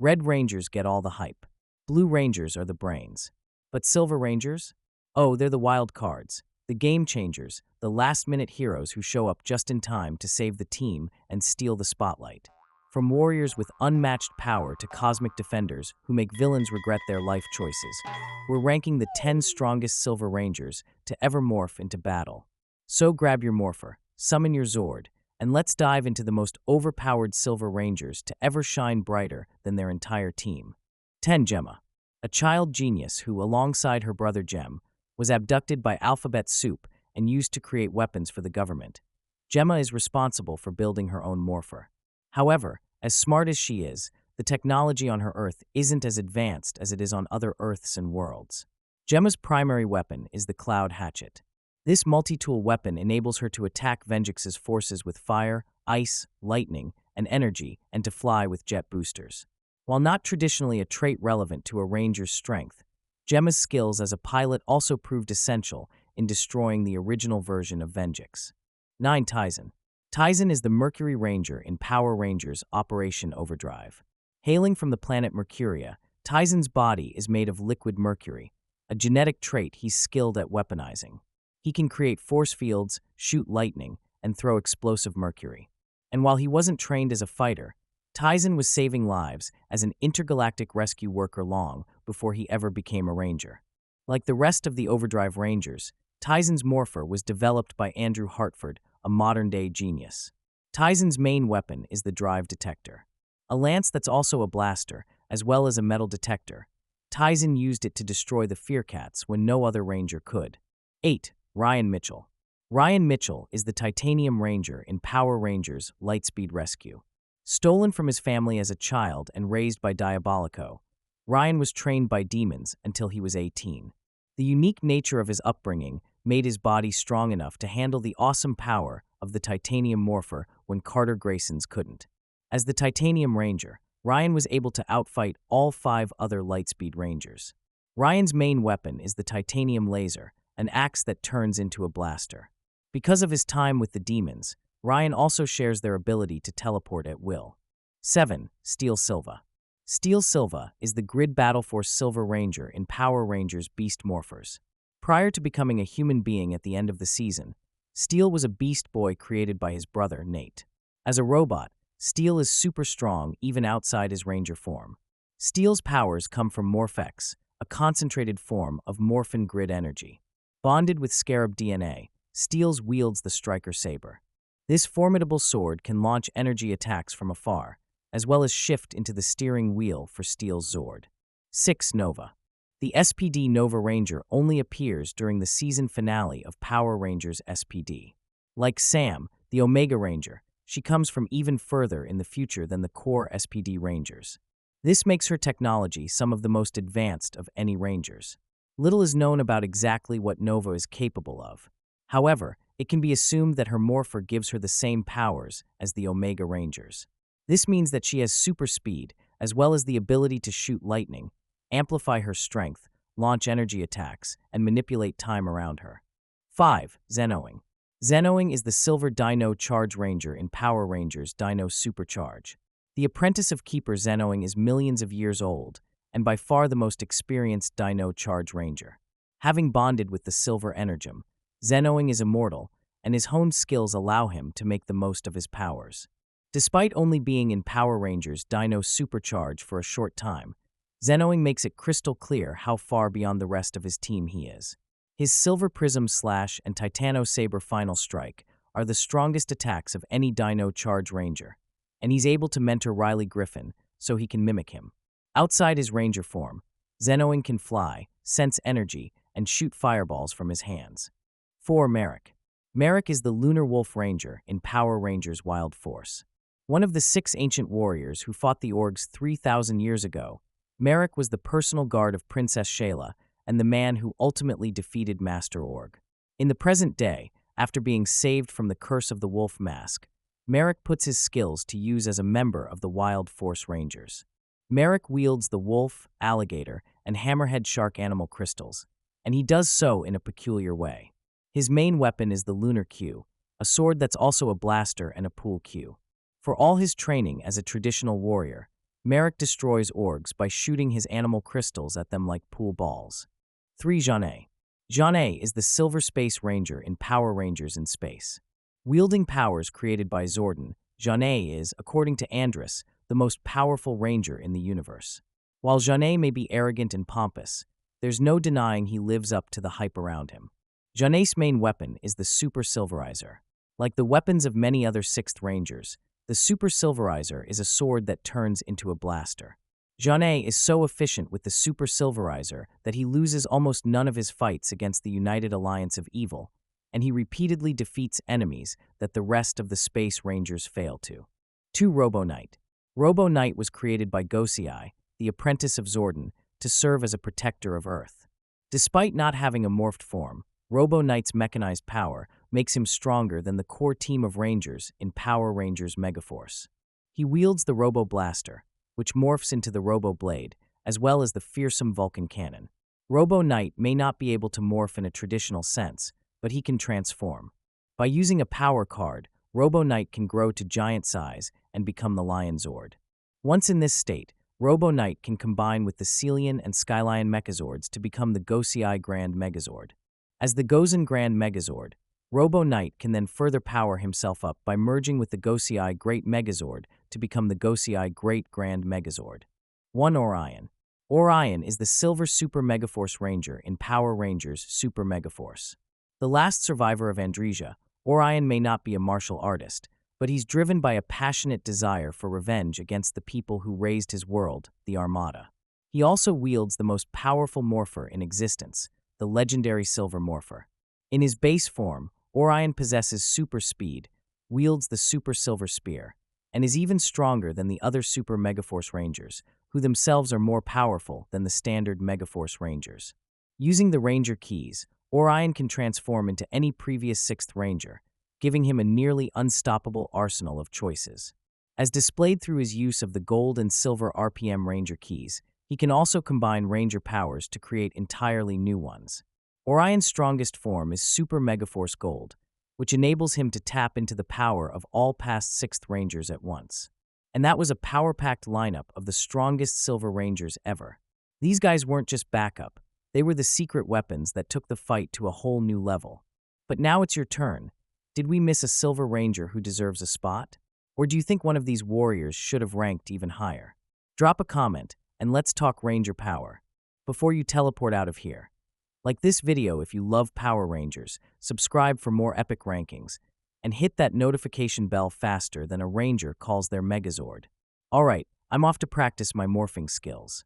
Red Rangers get all the hype. Blue Rangers are the brains. But Silver Rangers? Oh, they're the wild cards, the game changers, the last-minute heroes who show up just in time to save the team and steal the spotlight. From warriors with unmatched power to cosmic defenders who make villains regret their life choices, we're ranking the 10 strongest Silver Rangers to ever morph into battle. So grab your morpher, summon your Zord, and let's dive into the most overpowered Silver Rangers to ever shine brighter than their entire team. 10. Gemma, a child genius who, alongside her brother Gem, was abducted by Alphabet Soup and used to create weapons for the government. Gemma is responsible for building her own morpher. However, as smart as she is, the technology on her Earth isn't as advanced as it is on other Earths and worlds. Gemma's primary weapon is the Cloud Hatchet. This multi-tool weapon enables her to attack Venjix's forces with fire, ice, lightning, and energy, and to fly with jet boosters. While not traditionally a trait relevant to a Ranger's strength, Gemma's skills as a pilot also proved essential in destroying the original version of Venjix. 9. Tyen. Tyen is the Mercury Ranger in Power Rangers Operation Overdrive. Hailing from the planet Mercuria, Tyen's body is made of liquid mercury, a genetic trait he's skilled at weaponizing. He can create force fields, shoot lightning, and throw explosive mercury. And while he wasn't trained as a fighter, Tyen was saving lives as an intergalactic rescue worker long before he ever became a Ranger. Like the rest of the Overdrive Rangers, Tyen's morpher was developed by Andrew Hartford, a modern-day genius. Tyen's main weapon is the drive detector, a lance that's also a blaster, as well as a metal detector. Tyen used it to destroy the Fearcats when no other Ranger could. 8. Ryan Mitchell. Ryan Mitchell is the Titanium Ranger in Power Rangers Lightspeed Rescue. Stolen from his family as a child and raised by Diabolico, Ryan was trained by demons until he was 18. The unique nature of his upbringing made his body strong enough to handle the awesome power of the Titanium Morpher when Carter Grayson's couldn't. As the Titanium Ranger, Ryan was able to outfight all 5 other Lightspeed Rangers. Ryan's main weapon is the Titanium Laser, an axe that turns into a blaster. Because of his time with the demons, Ryan also shares their ability to teleport at will. 7. Steel Silva. Steel Silva is the Grid Battle Force Silver Ranger in Power Rangers Beast Morphers. Prior to becoming a human being at the end of the season, Steel was a beast boy created by his brother, Nate. As a robot, Steel is super strong even outside his Ranger form. Steel's powers come from Morphex, a concentrated form of Morphin Grid energy. Bonded with Scarab DNA, Steel wields the Striker Saber. This formidable sword can launch energy attacks from afar, as well as shift into the steering wheel for Steel's Zord. 6. Nova. The SPD Nova Ranger only appears during the season finale of Power Rangers SPD. Like Sam, the Omega Ranger, she comes from even further in the future than the core SPD Rangers. This makes her technology some of the most advanced of any Rangers. Little is known about exactly what Nova is capable of. However, it can be assumed that her morpher gives her the same powers as the Omega Rangers. This means that she has super speed, as well as the ability to shoot lightning, amplify her strength, launch energy attacks, and manipulate time around her. 5. Zening. Zening is the Silver Dino Charge Ranger in Power Rangers Dino Supercharge. The apprentice of Keeper Zening is millions of years old, and by far the most experienced Dino Charge Ranger. Having bonded with the Silver Energem, Zening is immortal, and his honed skills allow him to make the most of his powers. Despite only being in Power Rangers Dino Supercharge for a short time, Zening makes it crystal clear how far beyond the rest of his team he is. His Silver Prism Slash and Titano Saber Final Strike are the strongest attacks of any Dino Charge Ranger, and he's able to mentor Riley Griffin so he can mimic him. Outside his Ranger form, Zening can fly, sense energy, and shoot fireballs from his hands. 4. Merrick. Merrick is the Lunar Wolf Ranger in Power Rangers Wild Force. One of the 6 ancient warriors who fought the Orgs 3,000 years ago, Merrick was the personal guard of Princess Shayla and the man who ultimately defeated Master Org. In the present day, after being saved from the curse of the Wolf Mask, Merrick puts his skills to use as a member of the Wild Force Rangers. Merrick wields the wolf, alligator, and hammerhead shark animal crystals, and he does so in a peculiar way. His main weapon is the Lunar Q, a sword that's also a blaster and a pool cue. For all his training as a traditional warrior, Merrick destroys orgs by shooting his animal crystals at them like pool balls. 3. Zane. Zane is the Silver Space Ranger in Power Rangers in Space. Wielding powers created by Zordon, Zane is, according to Andrus, the most powerful ranger in the universe. While Zane may be arrogant and pompous, there's no denying he lives up to the hype around him. Zane's main weapon is the Super Silverizer. Like the weapons of many other 6th Rangers, the Super Silverizer is a sword that turns into a blaster. Zane is so efficient with the Super Silverizer that he loses almost none of his fights against the United Alliance of Evil, and he repeatedly defeats enemies that the rest of the Space Rangers fail to. 2. Robo Knight. Robo Knight was created by Gosei, the apprentice of Zordon, to serve as a protector of Earth. Despite not having a morphed form, Robo Knight's mechanized power makes him stronger than the core team of Rangers in Power Rangers Megaforce. He wields the Robo Blaster, which morphs into the Robo Blade, as well as the fearsome Vulcan Cannon. Robo Knight may not be able to morph in a traditional sense, but he can transform. By using a power card, Robo Knight can grow to giant size and become the Lion Zord. Once in this state, Robo Knight can combine with the Celian and Skylion Mechazords to become the Gosei Grand Megazord. As the Gozen Grand Megazord, Robo Knight can then further power himself up by merging with the Gosei Great Megazord to become the Gosei Great Grand Megazord. 1. Orion. Orion is the Silver Super Megaforce Ranger in Power Rangers Super Megaforce. The last survivor of Andresia, Orion may not be a martial artist, but he's driven by a passionate desire for revenge against the people who raised his world, the Armada. He also wields the most powerful morpher in existence, the legendary Silver Morpher. In his base form, Orion possesses super speed, wields the Super Silver Spear, and is even stronger than the other Super Megaforce Rangers, who themselves are more powerful than the standard Megaforce Rangers. Using the Ranger keys, Orion can transform into any previous 6th Ranger, giving him a nearly unstoppable arsenal of choices. As displayed through his use of the gold and silver RPM Ranger keys, he can also combine Ranger powers to create entirely new ones. Orion's strongest form is Super Megaforce Gold, which enables him to tap into the power of all past 6th Rangers at once. And that was a power-packed lineup of the strongest Silver Rangers ever. These guys weren't just backup, they were the secret weapons that took the fight to a whole new level. But now it's your turn. Did we miss a Silver Ranger who deserves a spot? Or do you think one of these warriors should have ranked even higher? Drop a comment, and let's talk Ranger power before you teleport out of here. Like this video if you love Power Rangers, subscribe for more epic rankings, and hit that notification bell faster than a Ranger calls their Megazord. Alright, I'm off to practice my morphing skills.